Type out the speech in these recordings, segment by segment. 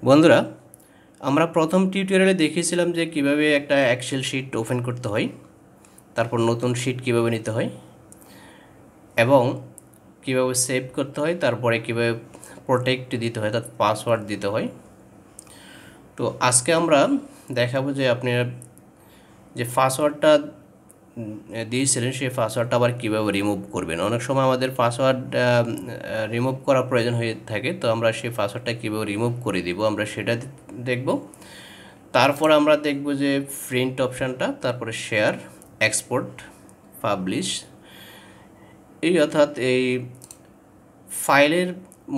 বন্ধুরা, আমরা প্রথম টিউটোরিয়ালে দেখিয়েছিলাম যে কিভাবে একটা এক্সেল শিট ওপেন করতে হয়, তারপর নতুন শিট কিভাবে নিতে হয় এবং কিভাবে সেভ করতে হয়, তারপরে কিভাবে প্রোটেক্ট দিতে হয়, অর্থাৎ পাসওয়ার্ড দিতে হয়। তো আজকে আমরা দেখাবো যে আপনি যে পাসওয়ার্ডটা দিয়েছিলেন সেই পাসওয়ার্ডটা আবার কীভাবে রিমুভ করবেন। অনেক সময় আমাদের পাসওয়ার্ড রিমুভ করা প্রয়োজন হয়ে থাকে, তো আমরা সেই পাসওয়ার্ডটা কীভাবে রিমুভ করে দিব আমরা সেটা দেখব। তারপর আমরা দেখব যে প্রিন্ট অপশানটা, তারপরে শেয়ার, এক্সপোর্ট, পাবলিশ, এই অর্থাৎ এই ফাইলের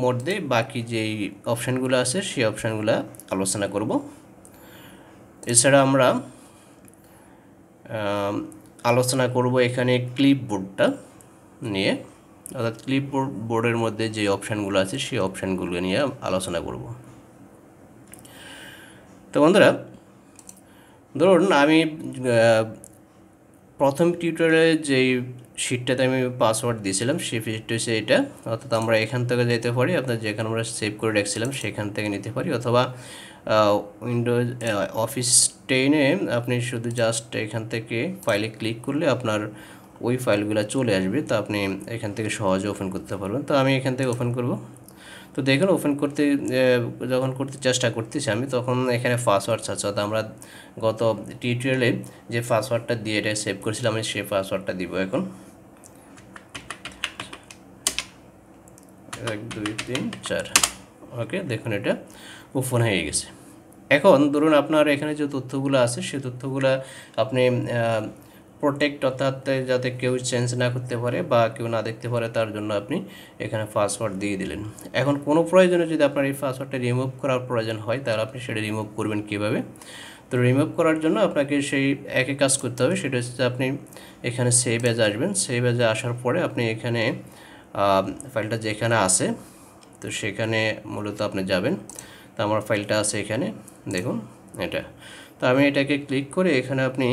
মধ্যে বাকি যেই অপশানগুলো আছে সেই অপশানগুলো আলোচনা করব। এছাড়া আমরা আলোচনা করব এখানে ক্লিপবোর্ডটা নিয়ে, অর্থাৎ ক্লিপবোর্ডের মধ্যে যে অপশানগুলো আছে সেই অপশানগুলো নিয়ে আলোচনা করব। তো বন্ধুরা, ধরুন আমি প্রথম টিউটোরিয়ালে যেই শিটটাতে আমি পাসওয়ার্ড দিয়েছিলাম সেই শিটটা হচ্ছে এটা, অর্থাৎ আমরা এখান থেকে যেতে পারি, আপনার যেখানে আমরা সেভ করে রাখছিলাম সেখান থেকে নিতে পারি, অথবা উইন্ডোজ অফিস 10-এ আপনি শুধু জাস্ট এখান থেকে ফাইলে ক্লিক করলে আপনার ওই ফাইলগুলো চলে আসবে, তো আপনি এখান থেকে সহজে ওপেন করতে পারবেন। তো আমি এখান থেকে ওপেন করব। তো দেখুন, ওপেন করতে যখন করতে চেষ্টা করতেছি আমি, তখন এখানে পাসওয়ার্ড আছে, অর্থাৎ আমরা গত টিউটোরিয়ালে যে পাসওয়ার্ডটা দিয়ে এটা সেভ করেছিলাম আমি সেই পাসওয়ার্ডটা দিব এখন। 1 2 3 4। ওকে, দেখুন এটা ওপেন হয়ে গেছে। এখন ধরুন আপনার এখানে যে তথ্যগুলো আছে সেই তথ্যগুলো আপনি প্রোটেক্ট, অর্থাৎ যাতে কেউ চেঞ্জ না করতে পারে বা কেউ না দেখতে পারে, তার জন্য আপনি এখানে পাসওয়ার্ড দিয়ে দিলেন। এখন কোনো প্রয়োজনে যদি আপনার এই পাসওয়ার্ডটা রিমুভ করার প্রয়োজন হয়, তাহলে আপনি সেটা রিমুভ করবেন কীভাবে? তো রিমুভ করার জন্য আপনাকে সেই একই কাজ করতে হবে, সেটা হচ্ছে আপনি এখানে সেভ এজে আসবেন। সেভ এজে আসার পরে আপনি এখানে ফাইলটা যেখানে আছে তো সেখানে মূলত আপনি যাবেন। তো আমার ফাইলটা আছে এখানে, দেখুন এটা। তো আমি এটাকে ক্লিক করে এখানে আপনি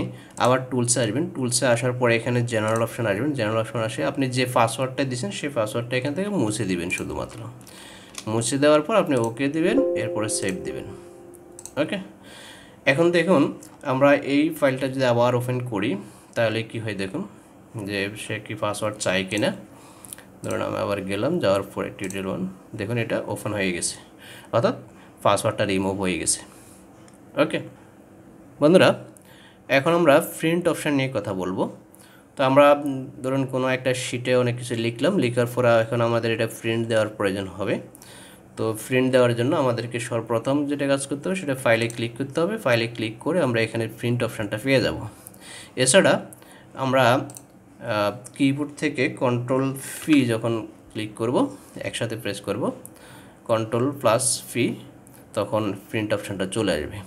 আবার টুলসে আসবেন। টুলসে আসার পরে এখানে জেনারেল অপশন আসবেন। জেনারেল অপশন আসে আপনি যে পাসওয়ার্ডটা দিয়েছেন সেই পাসওয়ার্ডটা এখান থেকে মুছে দিবেন শুধুমাত্র। মুছে দেওয়ার পর আপনি ওকে দিবেন, এরপরে সেভ দিবেন। ওকে, এখন দেখুন আমরা এই ফাইলটা যদি আবার ওপেন করি তাহলে কি হয় দেখুন, যে সে কি পাসওয়ার্ড চাই কিনা। ধরুন আমি আবার গেলাম, যাওয়ার পরে টিউটোরিয়াল 1, দেখুন এটা ওপেন হয়ে গেছে, অর্থাৎ পাসওয়ার্ডটা রিমুভ হয়ে গেছে। ওকে বন্ধুরা, এখন আমরা প্রিন্ট অপশান নিয়ে কথা বলবো। তো আমরা ধরুন কোনো একটা শিটে অনেক কিছু লিখলাম, লেখার পরে এখন আমাদের এটা প্রিন্ট দেওয়ার প্রয়োজন হবে। তো প্রিন্ট দেওয়ার জন্য আমাদেরকে সর্বপ্রথম যেটা কাজ করতে হবে সেটা ফাইলে ক্লিক করতে হবে। ফাইলে ক্লিক করে আমরা এখানে প্রিন্ট অপশানটা পেয়ে যাব। এছাড়া আমরা কিবোর্ড থেকে কন্ট্রোল-P যখন ক্লিক করব, একসাথে প্রেস করব, কন্ট্রোল+P, তখন প্রিন্ট অপশানটা চলে আসবে।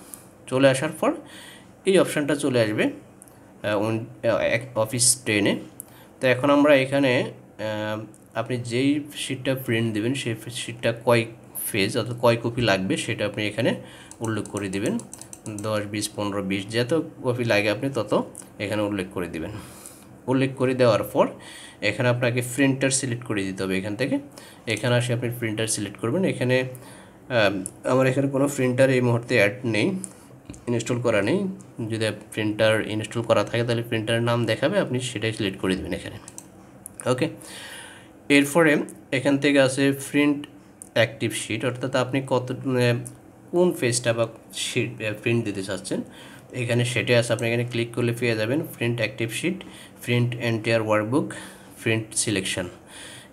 চলে আসার পর এই অপশানটা চলে আসবে অফিস 10-এ। তো এখন আমরা এখানে আপনি যেই শিটটা প্রিন্ট দেবেন সেই শিটটা কয় পেজ অর্থাৎ কয় কপি লাগবে সেটা আপনি এখানে উল্লেখ করে দিবেন। 10 20 15 20 যত কপি লাগে আপনি তত এখানে উল্লেখ করে দিবেন। উল্লেখ করে দেওয়ার পর এখানে আপনাকে প্রিন্টার সিলেক্ট করে দিতে হবে। এখান থেকে এখানে আসে আপনি প্রিন্টার সিলেক্ট করবেন। এখানে আমার এখানে কোনো প্রিন্টার এই মুহূর্তে অ্যাড নেই, ইনস্টল করা নেই। যদি প্রিন্টার ইনস্টল করা থাকে তাহলে প্রিন্টারের নাম দেখাবে, আপনি সেটাই সিলেক্ট করে দেবেন এখানে। ওকে, এরপরে এখান থেকে আছে প্রিন্ট অ্যাক্টিভ শিট, অর্থাৎ আপনি কোন পেজটা বা শিট প্রিন্ট দিতে চাচ্ছেন এখানে সেটাই আছে। আপনি এখানে ক্লিক করলে পেয়ে যাবেন print active sheet, print entire workbook, print selection.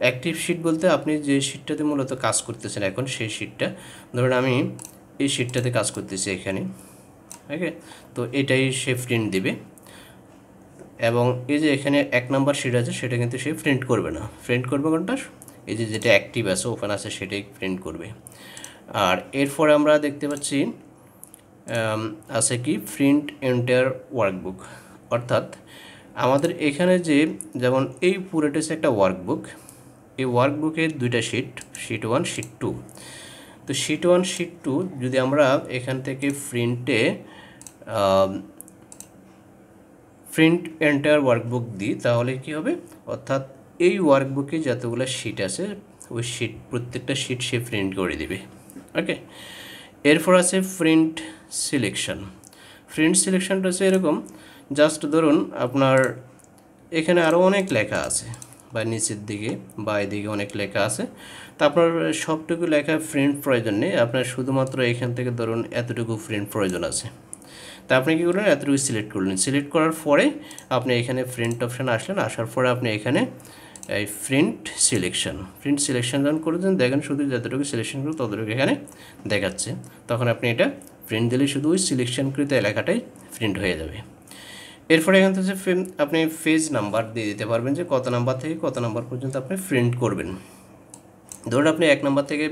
Active sheet বলতে আপনি যে শিটটাতে মূলত কাজ করতেছেন এখন সেই শিটটা, ধরুন আমি এই শিটটাতে কাজ করতেছি এখানে। ওকে, তো এটাই সে প্রিন্ট দিবে। এবং এই যে এখানে 1 নম্বর শিট আছে সেটা কিন্তু সে প্রিন্ট করবে না। প্রিন্ট করবে কোনটা? এই যে যেটা অ্যাক্টিভ আছে ওপেন আছে সেটাই প্রিন্ট করবে। আর এরপরে আমরা দেখতে পাচ্ছি আছে কি প্রিন্ট এন্টায়ার ওয়ার্কবুক, অর্থাৎ আমাদের এখানে যে যেমন এই পুরোটা হচ্ছে একটা ওয়ার্কবুক। এই ওয়ার্কবুকের দুইটা শিট, শিট 1 শিট 2। তো শিট 1 শিট 2 যদি আমরা এখান থেকে প্রিন্ট এন্টায়ার ওয়ার্কবুক দিই তাহলে কি হবে, অর্থাৎ এই ওয়ার্কবুকে যতগুলো শিট আছে ওই শিট প্রত্যেকটা শিট সে প্রিন্ট করে দিবে। ওকে, এরপর আছে প্রিন্ট সিলেকশন। প্রিন্ট সিলেকশনটা হচ্ছে এরকম, জাস্ট ধরুন আপনার এখানে আরও অনেক লেখা আছে, বা নিচের দিকে বা এদিকে অনেক লেখা আছে, তো আপনার সবটুকু লেখা প্রিন্ট প্রয়োজন নেই, আপনার শুধুমাত্র এখান থেকে ধরুন এতটুকু প্রিন্ট প্রয়োজন আছে। তা আপনি কী করলেন, এতটুকু সিলেক্ট করলেন, সিলেক্ট করার পরে আপনি এখানে প্রিন্ট অপশানে আসলেন, আসার পরে আপনি এখানে এই প্রিন্ট সিলেকশন যখন করে দেন, দেখেন শুধু যতটুকু সিলেকশন করুন ততটুকু এখানে দেখাচ্ছে। তখন আপনি এটা প্রিন্ট দিলে শুধু ওই সিলেকশনকৃত এলাকাটাই প্রিন্ট হয়ে যাবে। এরপরে এখান থেকে আপনি পেজ নাম্বার দিয়ে দিতে পারবেন, যে কত নাম্বার থেকে কত নাম্বার পর্যন্ত আপনি প্রিন্ট করবেন। ধরুন আপনি 1 নাম্বার থেকে,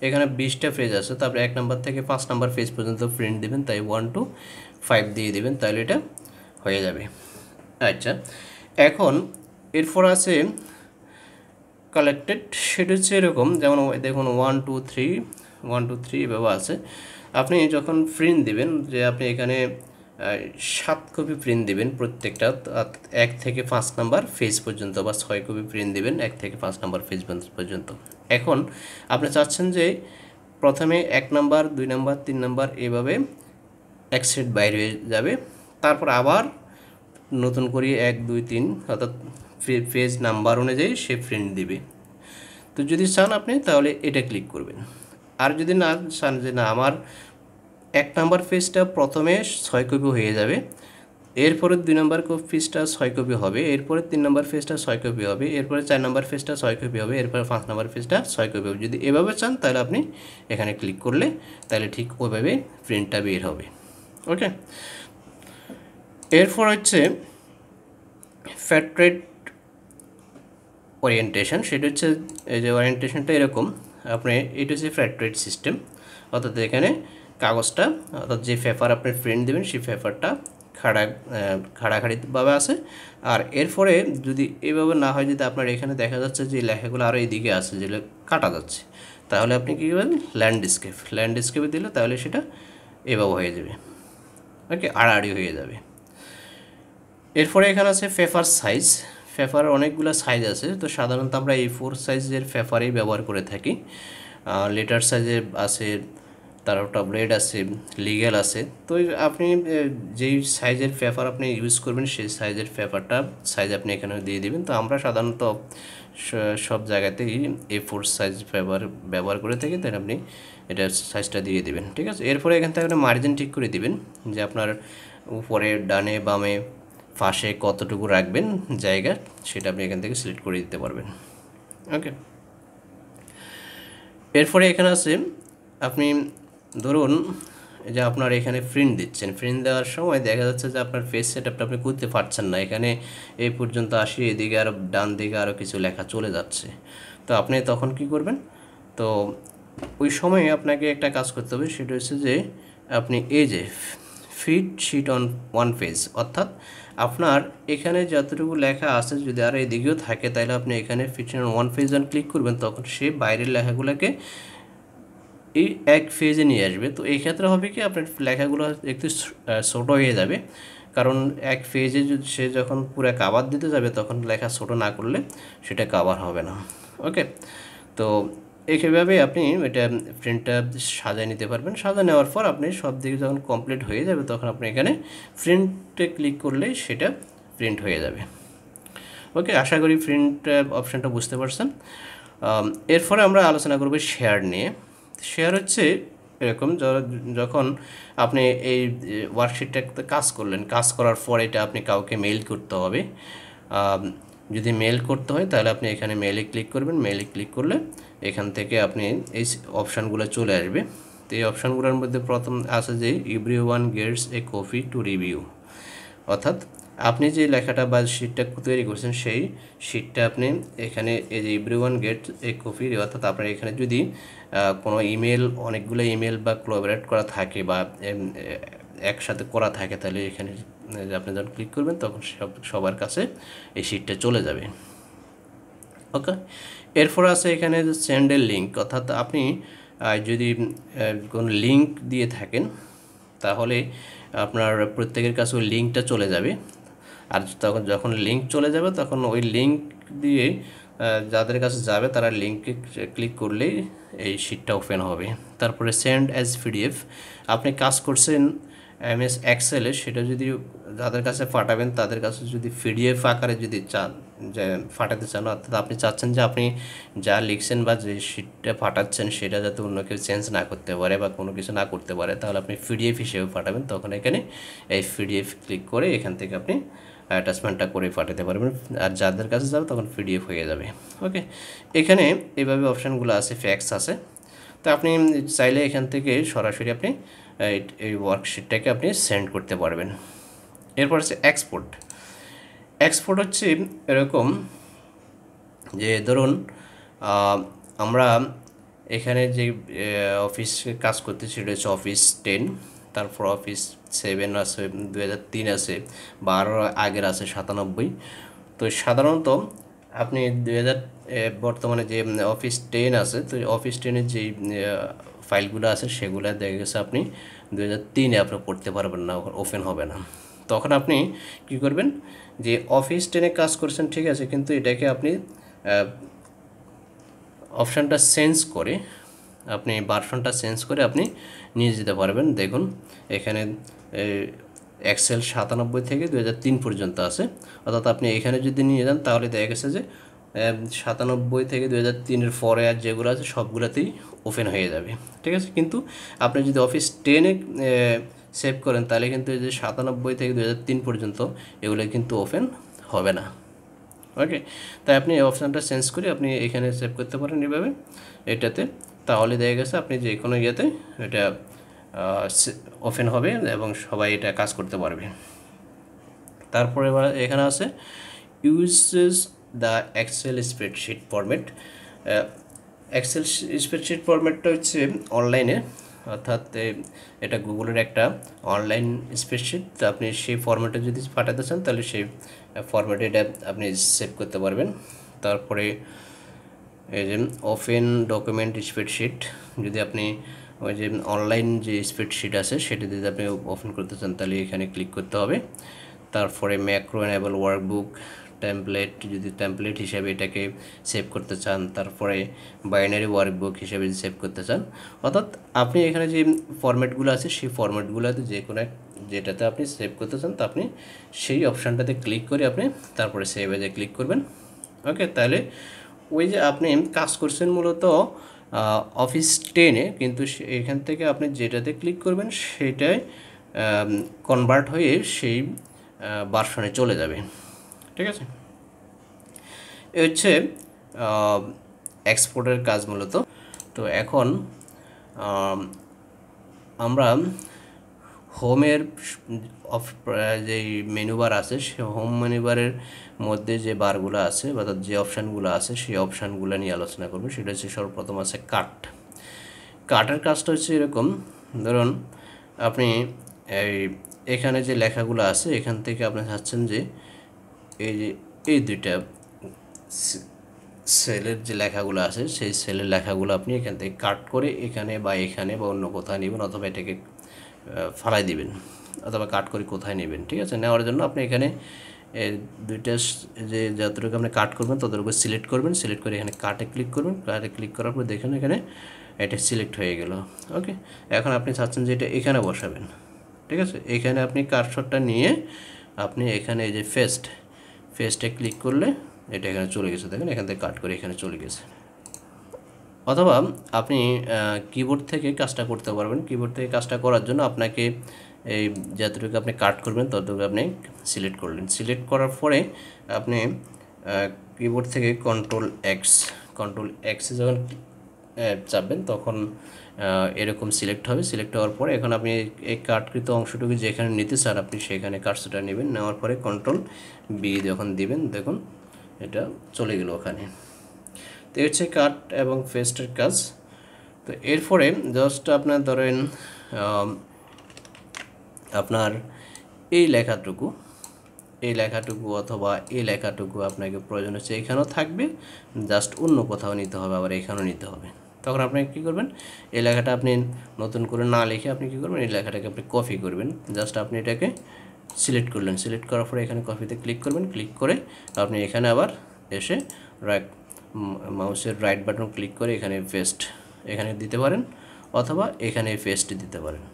এখানে 20টা পেজ আছে, তো আপনি 1 নাম্বার থেকে 5 নাম্বার পেজ পর্যন্ত প্রিন্ট দেবেন, তাই 1 to 5 দিয়ে দেবেন, তাহলে এটা হয়ে যাবে। আচ্ছা, এখন এরপর আছে কালেক্টেড। সেটা হচ্ছে এরকম, যেমন দেখুন 1 2 3 এভাবে আছে। আপনি যখন প্রিন্ট দিবেন, যে আপনি এখানে 7 কপি প্রিন্ট দিবেন প্রত্যেকটা, 1 থেকে 5 নাম্বার পেজ পর্যন্ত, বা 6 কপি প্রিন্ট দিবেন 1 থেকে 5 নাম্বার পেজ পর্যন্ত। এখন আপনি চাচ্ছেন যে প্রথমে 1 নাম্বার 2 নাম্বার 3 নাম্বার এভাবে এক সেট বাইরে হয়ে যাবে, তারপর আবার নতুন করে 1 2 3 অর্থাৎ পেজ নাম্বার অনুযায়ী সে প্রিন্ট দিবে। তো যদি চান আপনি তাহলে এটা ক্লিক করবেন। আর যদি না চান যে না আমার 1 নাম্বার পেজটা প্রথমে 6 কপি হয়ে যাবে, এরপরে 2 নাম্বার পেজটা 6 কপি হবে, এরপরে 3 নাম্বার পেজটা 6 কপি হবে, এরপরে 4 নাম্বার পেজটা 6 কপি হবে, এরপরে 5 নাম্বার পেজটা 6 কপি হবে, যদি এভাবে চান তাহলে আপনি এখানে ক্লিক করলে তাহলে ঠিক ওইভাবে প্রিন্টটা বের হবে। ওকে, এরপর হচ্ছে ফ্যাট ওরিয়েন্টেশন। সেটা হচ্ছে এই যে ওরিয়েন্টেশনটা এরকম, আপনি এটা হচ্ছে ফ্ল্যাট রেট সিস্টেম, অর্থাৎ এখানে কাগজটা অর্থাৎ যে পেপার আপনি প্রিন্ট দেবেন সেই পেপারটা খাড়াখাড়িভাবে আছে। আর এরপরে যদি এভাবে না হয়, যদি আপনার এখানে দেখা যাচ্ছে যে লেখাগুলো আরও এইদিকে আছে যেগুলো কাটা যাচ্ছে, তাহলে আপনি কী করবেন, ল্যান্ডস্কেপে দিলে তাহলে সেটা এভাবে হয়ে যাবে। ওকে, আড়াআড়ি হয়ে যাবে। এরপরে এখানে আছে পেপার সাইজ। পেপার অনেকগুলো সাইজ আছে, তো সাধারণত আমরা A4 সাইজের পেপারই ব্যবহার করে থাকি। লেটার সাইজের আছে, তারপর ট্যাবলেট আছে, লিগ্যাল আছে। তো আপনি যেই সাইজের পেপার আপনি ইউজ করবেন সেই সাইজের পেপারটা সাইজ আপনি এখানে দিয়ে দিবেন। তো আমরা সাধারণত সব জায়গাতেই A4 সাইজ পেপার ব্যবহার করে থাকি, তাই আপনি এটা সাইজটা দিয়ে দিবেন। ঠিক আছে, এরপরে এখান থেকে আপনি মার্জিন ঠিক করে দিবেন, যে আপনার উপরে ডানে বামে পাশে কতটুকু রাখবেন জায়গা, সেটা আপনি এখান থেকে সিলেক্ট করে দিতে পারবেন। ওকে, এরপরে এখানে আছে আপনি ধরুন যে আপনার এখানে প্রিন্ট দিচ্ছেন, প্রিন্ট দেওয়ার সময় দেখা যাচ্ছে যে আপনার পেজ সেটআপটা আপনি করতে পারছেন না, এখানে এই পর্যন্ত আসি, এদিকে আরও ডান দিকে আরও কিছু লেখা চলে যাচ্ছে। তো আপনি তখন কি করবেন, তো ওই সময়ে আপনাকে একটা কাজ করতে হবে, সেটা হচ্ছে যে আপনি এই যে fit sheet on one page, অর্থাৎ আপনার এখানে যতটুকু লেখা আছে যদি আর এদিকেও থাকে, তাহলে আপনি এখানে fit sheet on one page যখন ক্লিক করবেন, তখন সে বাইরের লেখাগুলোকে এই এক পেজে নিয়ে আসবে। তো এই ক্ষেত্রে হবে কি, আপনার লেখাগুলো একটু ছোট হয়ে যাবে, কারণ এক পেজে সে যখন পুরো কাভার দিতে যাবে তখন লেখা ছোট না করলে সেটা কাভার হবে না। ওকে, তো এইভাবে আপনি এটা প্রিন্টটা সাজিয়ে নিতে পারবেন। সাজিয়ে নেওয়ার পর আপনি সব দিকে যখন কমপ্লিট হয়ে যাবে, তখন আপনি এখানে প্রিন্টে ক্লিক করলে সেটা প্রিন্ট হয়ে যাবে। ওকে, আশা করি প্রিন্ট অপশানটা বুঝতে পারছেন। এরপরে আমরা আলোচনা করব শেয়ার নিয়ে। শেয়ার হচ্ছে এরকম, যখন আপনি এই ওয়ার্কশিটটাতে কাজ করলেন, কাজ করার পর এটা আপনি কাউকে মেইল করতে হবে। যদি মেইল করতে হয় তাহলে আপনি এখানে মেইলে ক্লিক করবেন, মেইলে ক্লিক করলে এখান থেকে আপনি এই অপশানগুলো চলে আসবে। তো এই অপশানগুলোর মধ্যে প্রথম আছে যে everyone gets a copy to review, অর্থাৎ আপনি যে লেখাটা বা শিটটা তৈরি করছেন সেই শিটটা আপনি এখানে এই যে এভরিওয়ান গেট এ কপি, অর্থাৎ আপনার এখানে যদি কোনো ইমেল, অনেকগুলো ইমেল বা কোলাবরেট করা থাকে বা একসাথে করা থাকে, তাহলে এখানে আপনি যখন ক্লিক করবেন তখন সবার কাছে এই শিটটা চলে যাবে। ওকে, এরপর আছে এখানে সেন্ডের লিঙ্ক, অর্থাৎ আপনি যদি কোনো লিঙ্ক দিয়ে থাকেন তাহলে আপনার প্রত্যেকের কাছে ওই লিঙ্কটা চলে যাবে। আর তখন যখন লিঙ্ক চলে যাবে তখন ওই লিঙ্ক দিয়ে যাদের কাছে যাবে তারা লিঙ্কে ক্লিক করলেই এই শিটটা ওপেন হবে। তারপরে সেন্ড অ্যাজ পিডিএফ, আপনি কাজ করছেন এমএস এক্সেলে, সেটা যদি যাদের কাছে পাঠাবেন তাদের কাছে যদি পিডিএফ আকারে যদি চান যে পাঠাতে চান, অর্থাৎ আপনি চাচ্ছেন যে আপনি যা লিখছেন বা যে শিটটা পাঠাচ্ছেন সেটা যাতে অন্য কেউ চেঞ্জ না করতে পারে বা কোনো কিছু না করতে পারে, তাহলে আপনি পিডিএফ হিসেবে পাঠাবেন। তখন এখানে এই পিডিএফ ক্লিক করে এখান থেকে আপনি অ্যাটাচমেন্টটা করে পাঠাতে পারবেন, আর যাদের কাছে যাবে তখন পিডিএফ হয়ে যাবে। ওকে, এখানে এইভাবে অপশানগুলো আছে, ফ্যাক্স আছে। তো আপনি চাইলে এখান থেকে সরাসরি আপনি এই ওয়ার্কশিটটাকে আপনি সেন্ড করতে পারবেন। এরপর হচ্ছে এক্সপোর্ট। এক্সপোর্ট হচ্ছে এরকম যে ধরুন আমরা এখানে যে অফিসে কাজ করতেছি সেটা হচ্ছে অফিস 10, তারপর অফিস 7 আছে, 2003 আছে, বা আরও আগের আছে 97। তো সাধারণত আপনি বর্তমানে যে অফিস 10 আছে, তো অফিস 10-এর যেই ফাইলগুলো আছে সেগুলো দেখা গেছে আপনি 2003-এ আপনি পড়তে পারবেন না, ওপেন হবে না। তখন আপনি কি করবেন, যে অফিস 10-এ কাজ করছেন ঠিক আছে, কিন্তু এটাকে আপনি অপশানটা চেঞ্জ করে আপনি ভার্সনটা চেঞ্জ করে আপনি নিয়ে যেতে পারবেন। দেখুন এখানে এক্সেল 97 থেকে 2003 পর্যন্ত আছে, অর্থাৎ আপনি এখানে যদি নিয়ে যান তাহলে দেখা গেছে যে 97 থেকে 2003-এর পরে আর যেগুলো আছে সবগুলোতেই ওপেন হয়ে যাবে, ঠিক আছে। কিন্তু আপনি যদি অফিস 10-এ সেভ করেন তাহলে কিন্তু এই যে 97 থেকে 2003 পর্যন্ত এগুলো কিন্তু ওপেন হবে না। ওকে, তাই আপনি এই অপশানটা চেঞ্জ করে আপনি এখানে সেভ করতে পারেন এভাবে এটাতে, তাহলে দেখা গেছে আপনি যে কোনো ইয়েতে এটা ওপেন হবে এবং সবাই এটা কাজ করতে পারবে। তারপরে এখানে আছে uses the Excel spreadsheet format. Excel spreadsheet ফরম্যাটটা হচ্ছে অনলাইনে, অর্থাৎ এটা গুগলের একটা অনলাইন স্প্রেডশিট। আপনি সেই ফরম্যাটে যদি পাঠাতে চান তাহলে সেই ফরম্যাটে এটা আপনি সেভ করতে পারবেন। তারপরে এই যে ওপেন ডকুমেন্ট স্প্রেডশিট, যদি আপনি ওই যে অনলাইন যে স্প্রেডশিট আছে সেটা যদি আপনি ওপেন করতে চান তাহলে এখানে ক্লিক করতে হবে। তারপরে ম্যাক্রো এনেবল ওয়ার্কবুক টেমপ্লেট, যদি টেমপ্লেট হিসেবে এটাকে সেভ করতে চান, তারপরে বাইনারি ওয়ার্কবুক হিসেবে সেভ করতে চান, অর্থাৎ আপনি এখানে যে ফরম্যাটগুলো আছে সেই ফরম্যাটগুলোতে যে কোনো যেটাতে আপনি সেভ করতে চান তা আপনি সেই অপশানটাতে ক্লিক করে আপনি তারপরে সেভ এজে ক্লিক করবেন। ওকে, তাহলে ওই যে আপনি কাজ করছেন মূলত অফিস 10-এ, কিন্তু এখান থেকে আপনি যেটাতে ক্লিক করবেন সেটাই কনভার্ট হয়ে সেই ভার্সনে চলে যাবে, ঠিক আছে। এ হচ্ছে এক্সপোর্টের কাজ মূলত। তো এখন আমরা হোমের যেই মেনু বার আছে সে হোম মেনু বারের মধ্যে যে বারগুলো আছে অর্থাৎ যে অপশানগুলো আছে সেই অপশানগুলো নিয়ে আলোচনা করব। সেটা হচ্ছে সর্বপ্রথম আছে কাট। কাটের কাজটা হচ্ছে এরকম, ধরুন আপনি এখানে যে লেখাগুলো আছে এখান থেকে আপনি চাচ্ছেন যে এই দুইটা সেলের যে লেখাগুলো আছে সেই সেলের লেখাগুলো আপনি এখান থেকে কাট করে এখানে বা অন্য কোথায় নেবেন, অথবা এটাকে ফালাই দিবেন, অথবা কাট করে কোথায় নেবেন, ঠিক আছে। নেওয়ার জন্য আপনি এখানে দুইটা যে যতটুকু আপনি কাট করবেন ততটুকু সিলেক্ট করবেন, সিলেক্ট করে এখানে কাটে ক্লিক করবেন। কাটে ক্লিক করার পর দেখুন এখানে এটা সিলেক্ট হয়ে গেল। ওকে, এখন আপনি চাচ্ছেন যে এটা এখানে বসাবেন, ঠিক আছে। এখানে আপনি কার্সরটা নিয়ে আপনি এখানে এই যে ফেস্টে ক্লিক করলে এটা এখানে চলে গেছে, দেখেন এখান থেকে কাট করে এখানে চলে গেছে। অথবা আপনি কিবোর্ড থেকে কাজটা করতে পারবেন। কিবোর্ড থেকে কাজটা করার জন্য আপনাকে এই যতটুকু আপনি কাট করবেন ততটুকু আপনি সিলেক্ট করলেন। সিলেক্ট করার পরে আপনি কিবোর্ড থেকে কন্ট্রোল এক্সে যখন চাপবেন তখন এরকম সিলেক্ট হবে। সিলেক্ট হওয়ার পরে এখন আপনি এই কাটকৃত অংশটুকু যেখানে নিতে চান আপনি সেখানে কার্সরটা নেবেন, নেওয়ার পরে কন্ট্রোল বি যখন দিবেন দেখুন এটা চলে গেল ওখানে। তো এই হচ্ছে কাট এবং পেস্টের কাজ। তো এরপরে জাস্ট আপনার ধরেন আপনার এই লেখাটুকু অথবা এই লেখাটুকু আপনাকে প্রয়োজন হচ্ছে এখানেও থাকবে, জাস্ট অন্য কোথাও নিতে হবে, আবার এখানেও নিতে হবে। তখন আপনি কী করবেন, এই লেখাটা আপনি নতুন করে না লিখে আপনি কী করবেন, এই লেখাটাকে আপনি কপি করবেন। জাস্ট আপনি এটাকে সিলেক্ট করলেন, সিলেক্ট করার পরে এখানে কপিতে ক্লিক করবেন, ক্লিক করে আপনি এখানে আবার এসে মাউসের রাইট বাটন ক্লিক করে এখানে পেস্ট এখানে দিতে পারেন, অথবা এখানে পেস্ট দিতে পারেন।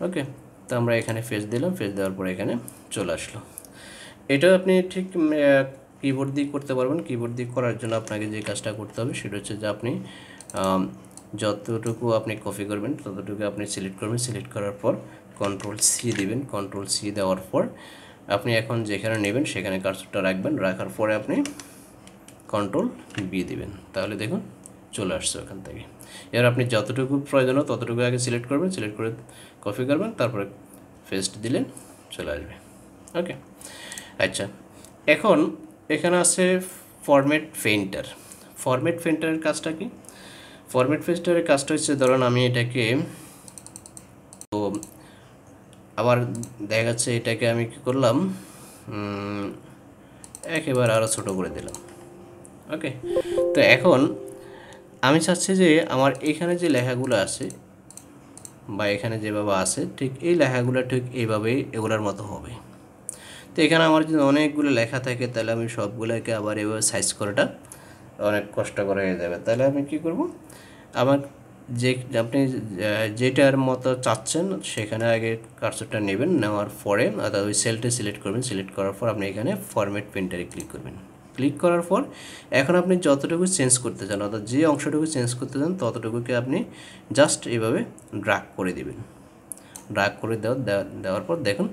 ওকে, তো আমরা এখানে পেস্ট দিলাম, পেস্ট দেওয়ার পরে এখানে চলে আসলো। এটা আপনি ঠিক কিবোর্ড দিয়ে করতে পারবেন। কিবোর্ড দিয়ে করার জন্য আপনাকে যে কাজটা করতে হবে সেটা হচ্ছে যে আপনি যতটুকু আপনি কপি করবেন ততটুকু আপনি সিলেক্ট করবেন। সিলেক্ট করার পর কন্ট্রোল সি দিবেন। কন্ট্রোল সি দেওয়ার পর আপনি এখন যেখানে নেবেন সেখানে কার্সরটা রাখবেন। রাখার পরে আপনি কন্ট্রোল বি দিবেন, তাহলে দেখুন চলে আসছে ওখান থেকে। এবার আপনি যতটুকু প্রয়োজন ততটুকু আগে সিলেক্ট করবেন, সিলেক্ট করে কপি করবেন, তারপরে পেস্ট দিলেন, চলে আসবে। ওকে, আচ্ছা, এখন এখানে আছে ফরম্যাট পেইন্টার। ফরম্যাট পেইন্টারের কাজটা কি? ফরম্যাট পেইন্টারের কাজটা হচ্ছে, ধরুন আমি এটাকে, তো আবার দেখা যাচ্ছে এটাকে আমি কী করলাম, একেবারে আরও ছোটো করে দিলাম। ওকে, তো এখন আমি চাচ্ছি যে আমার এখানে যে লেখাগুলো আছে বা এখানে যেভাবে আছে ঠিক এই লেখাগুলো ঠিক এইভাবেই এগুলোর মতো হবে। তো এখানে আমার যদি অনেকগুলো লেখা থাকে তাহলে আমি সবগুলোকে আবার এভাবে সাইজ করাটা অনেক কষ্টকর হয়ে যাবে। তাহলে আমি কি করব, আমার যে আপনি যেটার মতো চাচ্ছেন সেখানে আগে কার্সরটা নেবেন, নেওয়ার পরে অর্থাৎ ওই সেলটা সিলেক্ট করবেন। সিলেক্ট করার পর আপনি এখানে ফরম্যাট পেইন্টারে ক্লিক করবেন। ক্লিক করার পর এখন আপনি যতটুকু চেঞ্জ করতে চান অর্থাৎ যে অংশটুকু চেঞ্জ করতে চান ততটুকুকে আপনি জাস্ট এইভাবে ড্র্যাগ করে দেবেন। ড্র্যাগ করে দেওয়ার পর দেখুন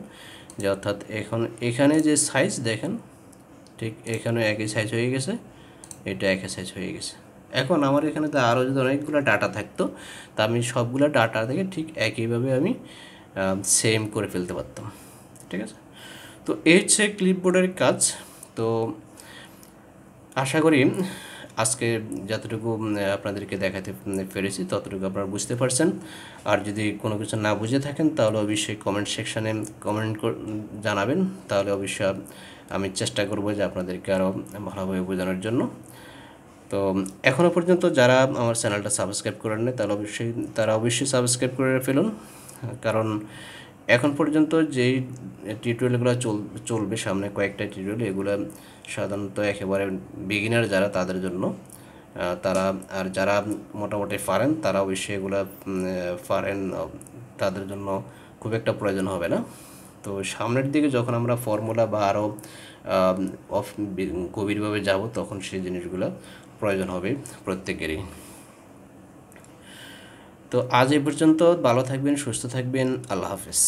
যে অর্থাৎ এখন এখানে যে সাইজ দেখেন ঠিক এখানে একই সাইজ হয়ে গেছে, এটা একই সাইজ হয়ে গেছে। এখন আমার এখানে তো আরও যদি অনেকগুলো ডাটা থাকতো তা আমি সবগুলো ডাটা থেকে ঠিক একইভাবে আমি সেম করে ফেলতে পারতাম। ঠিক আছে, তো এই হচ্ছে ক্লিপবোর্ডের কাজ। তো আশা করি আজকে যতটুকু আপনাদেরকে দেখাতে পেরেছি ততটুকু আপনারা বুঝতে পারছেন। আর যদি কোনো কিছু না বুঝে থাকেন তাহলে অবশ্যই কমেন্ট সেকশানে কমেন্ট জানাবেন, তাহলে অবশ্যই আমি চেষ্টা করব যে আপনাদেরকে আরও ভালোভাবে বোঝানোর জন্য। তো এখনও পর্যন্ত যারা আমার চ্যানেলটা সাবস্ক্রাইব করেন না তারা অবশ্যই সাবস্ক্রাইব করে ফেলুন, কারণ এখন পর্যন্ত যেই টিউটোরিয়ালগুলো চলবে সামনে কয়েকটা টিউটোরিয়াল, এগুলো সাধারণত একেবারে বিগিনার যারা তাদের জন্য, তারা আর যারা মোটামুটি পারেন তারা অবশ্যই এগুলো পারেন, তাদের জন্য খুব একটা প্রয়োজন হবে না। তো সামনের দিকে যখন আমরা ফর্মুলা বা আরও গভীরভাবে যাব তখন সেই জিনিসগুলো প্রয়োজন হবে প্রত্যেকেরই। তো আজ এই পর্যন্ত, ভালো থাকবেন, সুস্থ থাকবেন, আল্লাহ হাফেজ।